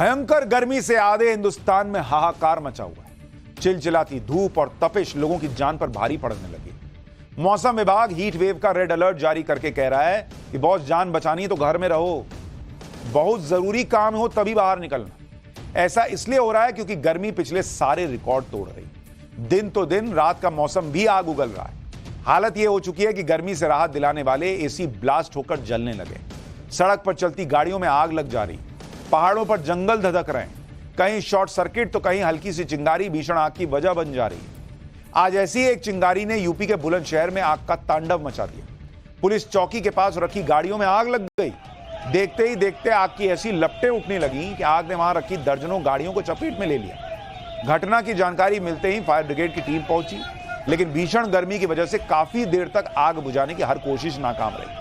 भयंकर गर्मी से आधे हिंदुस्तान में हाहाकार मचा हुआ है। चिलचिलाती धूप और तपिश लोगों की जान पर भारी पड़ने लगी। मौसम विभाग हीट वेव का रेड अलर्ट जारी करके कह रहा है कि बॉस जान बचानी है तो घर में रहो, बहुत जरूरी काम हो तभी बाहर निकलना। ऐसा इसलिए हो रहा है क्योंकि गर्मी पिछले सारे रिकॉर्ड तोड़ रही। दिन तो दिन, रात का मौसम भी आग उगल रहा है। हालत यह हो चुकी है कि गर्मी से राहत दिलाने वाले एसी ब्लास्ट होकर जलने लगे। सड़क पर चलती गाड़ियों में आग लग जा रही, पहाड़ों पर जंगल धधक रहे हैं, कहीं शॉर्ट सर्किट तो कहीं हल्की सी चिंगारी भीषण आग की वजह बन जा रही है। आज ऐसी एक चिंगारी ने यूपी के बुलंदशहर में आग का तांडव मचा दिया। पुलिस चौकी के पास रखी गाड़ियों में आग लग गई। देखते ही देखते आग की ऐसी लपटें उठने लगी कि आग ने वहां रखी दर्जनों गाड़ियों को चपेट में ले लिया। घटना की जानकारी मिलते ही फायर ब्रिगेड की टीम पहुंची, लेकिन भीषण गर्मी की वजह से काफी देर तक आग बुझाने की हर कोशिश नाकाम रही।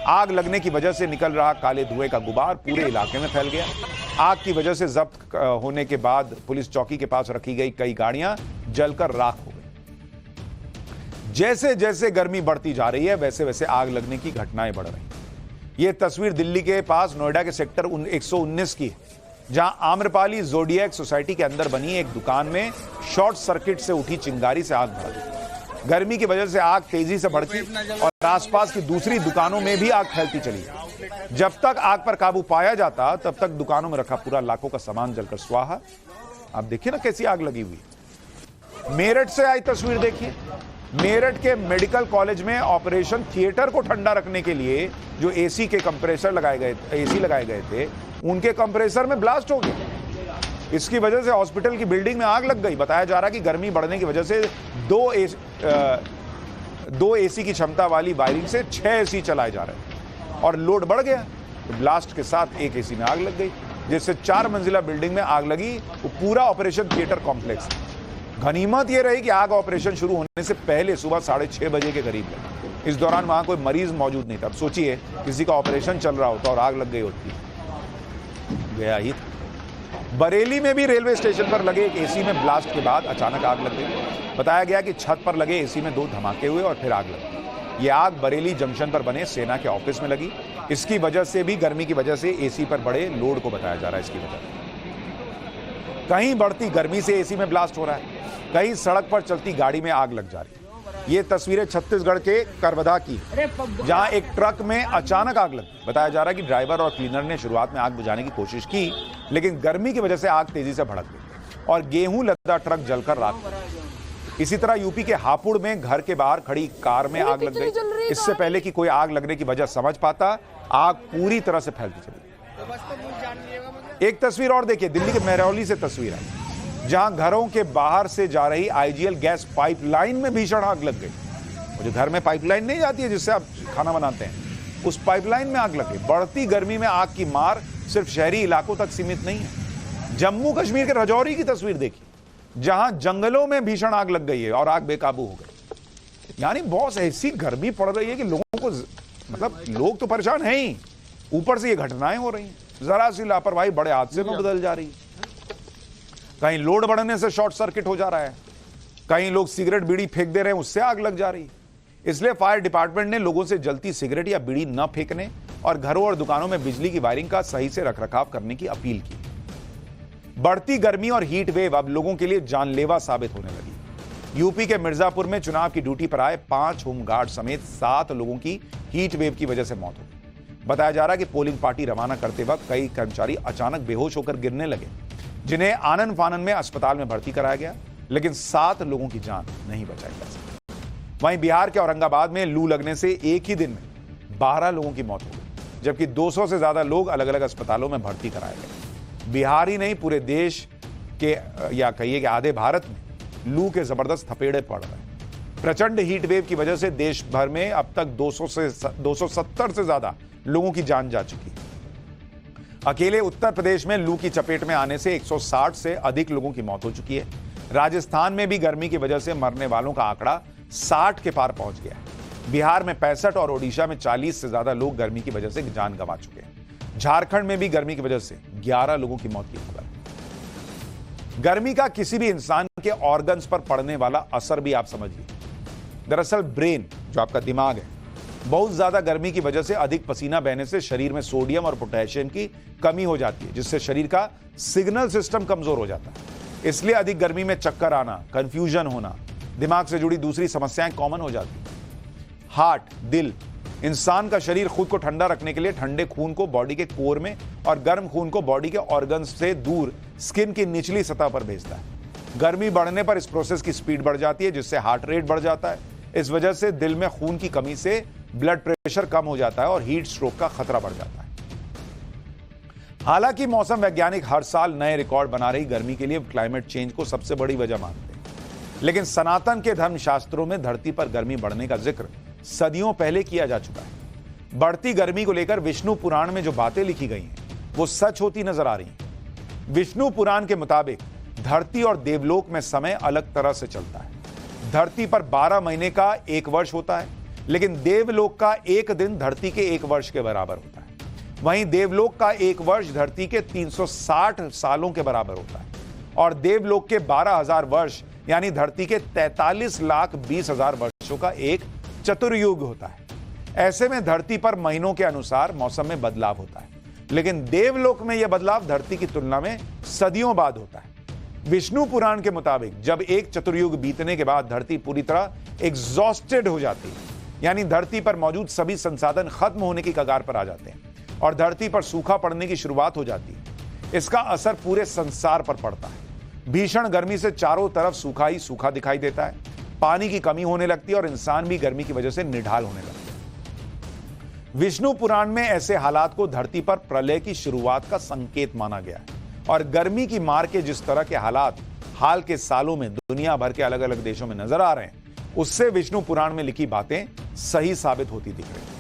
आग लगने की वजह से निकल रहा काले धुएं का गुबार पूरे इलाके में फैल गया। आग की वजह से जब्त होने के बाद पुलिस चौकी के पास रखी गई कई गाड़ियां जलकर राख हो गई। जैसे जैसे गर्मी बढ़ती जा रही है वैसे वैसे आग लगने की घटनाएं बढ़ रही हैं। यह तस्वीर दिल्ली के पास नोएडा के सेक्टर 119 की है, जहां आम्रपाली जोडिएक सोसाइटी के अंदर बनी एक दुकान में शॉर्ट सर्किट से उठी चिंगारी से आग भड़क गई। गर्मी की वजह से आग तेजी से भड़की और आसपास की दूसरी दुकानों में भी आग फैलती चली। जब तक आग पर काबू पाया जाता तब तक दुकानों में रखा पूरा लाखों का सामान जलकर स्वाहा। आप देखिए ना कैसी आग लगी हुई। मेरठ से आई तस्वीर देखिए। मेरठ के मेडिकल कॉलेज में ऑपरेशन थिएटर को ठंडा रखने के लिए जो एसी के कंप्रेसर लगाए गए थे, उनके कंप्रेसर में ब्लास्ट हो गया। इसकी वजह से हॉस्पिटल की बिल्डिंग में आग लग गई। बताया जा रहा है कि गर्मी बढ़ने की वजह से दो एसी की क्षमता वाली वायरिंग से 6 एसी चलाए जा रहे हैं और लोड बढ़ गया तो ब्लास्ट के साथ एक एसी में आग लग गई, जिससे 4 मंजिला बिल्डिंग में आग लगी। वो पूरा ऑपरेशन थिएटर कॉम्प्लेक्स। गनीमत यह रही कि आग ऑपरेशन शुरू होने से पहले सुबह 6:30 बजे के करीब लगी। इस दौरान वहां कोई मरीज मौजूद नहीं था। अब सोचिए किसी का ऑपरेशन चल रहा होता और आग लग गई होती, गया ही था। बरेली में भी रेलवे स्टेशन पर लगे एक एसी में ब्लास्ट के बाद अचानक आग लग गई। बताया गया कि छत पर लगे एसी में 2 धमाके हुए और फिर आग लगी। यह आग बरेली जंक्शन पर बने सेना के ऑफिस में लगी। इसकी वजह से भी, गर्मी की वजह से एसी पर बड़े लोड को बताया जा रहा है। इसकी वजह कहीं बढ़ती गर्मी से एसी में ब्लास्ट हो रहा है, कहीं सड़क पर चलती गाड़ी में आग लग जा रही है। ये तस्वीरें छत्तीसगढ़ के करवदा की, जहां एक ट्रक में अचानक आग लगी। बताया जा रहा है कि ड्राइवर और क्लीनर ने शुरुआत में आग बुझाने की कोशिश की, लेकिन गर्मी की वजह से आग तेजी से भड़क गई और गेहूं लदा ट्रक जलकर राख हो गया। इसी तरह यूपी के हापुड़ में घर के बाहर खड़ी कार में आग लग गई। इससे पहले कि कोई आग लगने की वजह समझ पाता, आग पूरी तरह से फैलती चली। एक तस्वीर और देखिए, दिल्ली के महरौली से तस्वीर है, जहां घरों के बाहर से जा रही आईजीएल गैस पाइपलाइन में भीषण आग लग गई। जो घर में पाइपलाइन नहीं जाती है जिससे आप खाना बनाते हैं, उस पाइपलाइन में आग लग गई। बढ़ती गर्मी में आग की मार सिर्फ शहरी इलाकों तक सीमित नहीं है। जम्मू कश्मीर के राजौरी की तस्वीर देखिए, जहां जंगलों में भीषण आग लग गई है और आग बेकाबू हो गई। यानी बहुत ऐसी गर्मी पड़ रही है कि लोगों को, मतलब लोग तो परेशान हैं ही, ऊपर से ये घटनाएं हो रही हैं। जरा सी लापरवाही बड़े हादसे में बदल जा रही है। कहीं लोड बढ़ने से शॉर्ट सर्किट हो जा रहा है, कहीं लोग सिगरेट बीड़ी फेंक दे रहे हैं, उससे आग लग जा रही है। इसलिए फायर डिपार्टमेंट ने लोगों से जलती सिगरेट या बीड़ी न फेंकने और घरों और दुकानों में बिजली की वायरिंग का सही से रखरखाव करने की अपील की। बढ़ती गर्मी और हीट वेव अब लोगों के लिए जानलेवा साबित होने लगी। यूपी के मिर्जापुर में चुनाव की ड्यूटी पर आए 5 होमगार्ड समेत 7 लोगों की हीट वेव की वजह से मौत हो गई। बताया जा रहा है कि पोलिंग पार्टी रवाना करते वक्त कई कर्मचारी अचानक बेहोश होकर गिरने लगे, जिन्हें आनन फानन में अस्पताल में भर्ती कराया गया, लेकिन 7 लोगों की जान नहीं बचाई जा सकी। वहीं बिहार के औरंगाबाद में लू लगने से एक ही दिन में 12 लोगों की मौत हो गई, जबकि 200 से ज्यादा लोग अलग अलग अस्पतालों में भर्ती कराए गए। बिहार ही नहीं, पूरे देश के या कहिए कि आधे भारत में लू के जबरदस्त थपेड़े पड़ रहे हैं। प्रचंड हीट वेव की वजह से देश भर में अब तक 270 से ज्यादा लोगों की जान जा चुकी है। अकेले उत्तर प्रदेश में लू की चपेट में आने से 160 से अधिक लोगों की मौत हो चुकी है। राजस्थान में भी गर्मी की वजह से मरने वालों का आंकड़ा 60 के पार पहुंच गया है। बिहार में 65 और ओडिशा में 40 से ज्यादा लोग गर्मी की वजह से जान गंवा चुके हैं। झारखंड में भी गर्मी की वजह से 11 लोगों की मौत की खबर है। गर्मी का किसी भी इंसान के ऑर्गन्स पर पड़ने वाला असर भी आप समझिए। दरअसल ब्रेन, जो आपका दिमाग है, बहुत ज्यादा गर्मी की वजह से अधिक पसीना बहने से शरीर में सोडियम और पोटेशियम की कमी हो जाती है, जिससे शरीर का सिग्नल सिस्टम कमजोर हो जाता है। इसलिए अधिक गर्मी में चक्कर आना, कंफ्यूजन होना, दिमाग से जुड़ी दूसरी समस्याएं कॉमन हो जाती है। हार्ट, दिल, इंसान का शरीर खुद को ठंडा रखने के लिए ठंडे खून को बॉडी के कोर में और गर्म खून को बॉडी के ऑर्गन्स से दूर स्किन की निचली सतह पर भेजता है। गर्मी बढ़ने पर इस प्रोसेस की स्पीड बढ़ जाती है, जिससे हार्ट रेट बढ़ जाता है। इस वजह से दिल में खून की कमी से ब्लड प्रेशर कम हो जाता है और हीट स्ट्रोक का खतरा बढ़ जाता है। हालांकि मौसम वैज्ञानिक हर साल नए रिकॉर्ड बना रही गर्मी के लिए क्लाइमेट चेंज को सबसे बड़ी वजह मानते हैं, लेकिन सनातन के धर्मशास्त्रों में धरती पर गर्मी बढ़ने का जिक्र सदियों पहले किया जा चुका है। बढ़ती गर्मी को लेकर विष्णु पुराण में जो बातें लिखी गई हैं वो सच होती नजर आ रही हैं। विष्णु पुराण के मुताबिक धरती और देवलोक में समय अलग तरह से चलता है। धरती पर 12 महीने का एक वर्ष होता है, लेकिन देवलोक का एक दिन धरती के एक वर्ष के बराबर होता है। वहीं देवलोक का एक वर्ष धरती के 360 सालों के बराबर होता है और देवलोक के 12,000 वर्ष यानी धरती के 43,20,000 वर्षों का एक चतुर्युग होता है। ऐसे में धरती पर महीनों के अनुसार मौसम में बदलाव होता है, लेकिन देवलोक में यह बदलाव धरती की तुलना में सदियों बाद होता है। विष्णु पुराण के मुताबिक जब एक चतुर्युग बीतने के बाद धरती पूरी तरह एग्जॉस्टेड हो जाती है, यानी धरती पर मौजूद सभी संसाधन खत्म होने की कगार पर आ जाते हैं और धरती पर सूखा पड़ने की शुरुआत हो जाती है। इसका असर पूरे संसार पर पड़ता है। भीषण गर्मी से चारों तरफ सूखा ही सूखा दिखाई देता है, पानी की कमी होने लगती है और इंसान भी गर्मी की वजह से निढाल होने लगता है। विष्णु पुराण में ऐसे हालात को धरती पर प्रलय की शुरुआत का संकेत माना गया है और गर्मी की मार के जिस तरह के हालात हाल के सालों में दुनिया भर के अलग अलग देशों में नजर आ रहे हैं, उससे विष्णु पुराण में लिखी बातें सही साबित होती दिख रही हैं।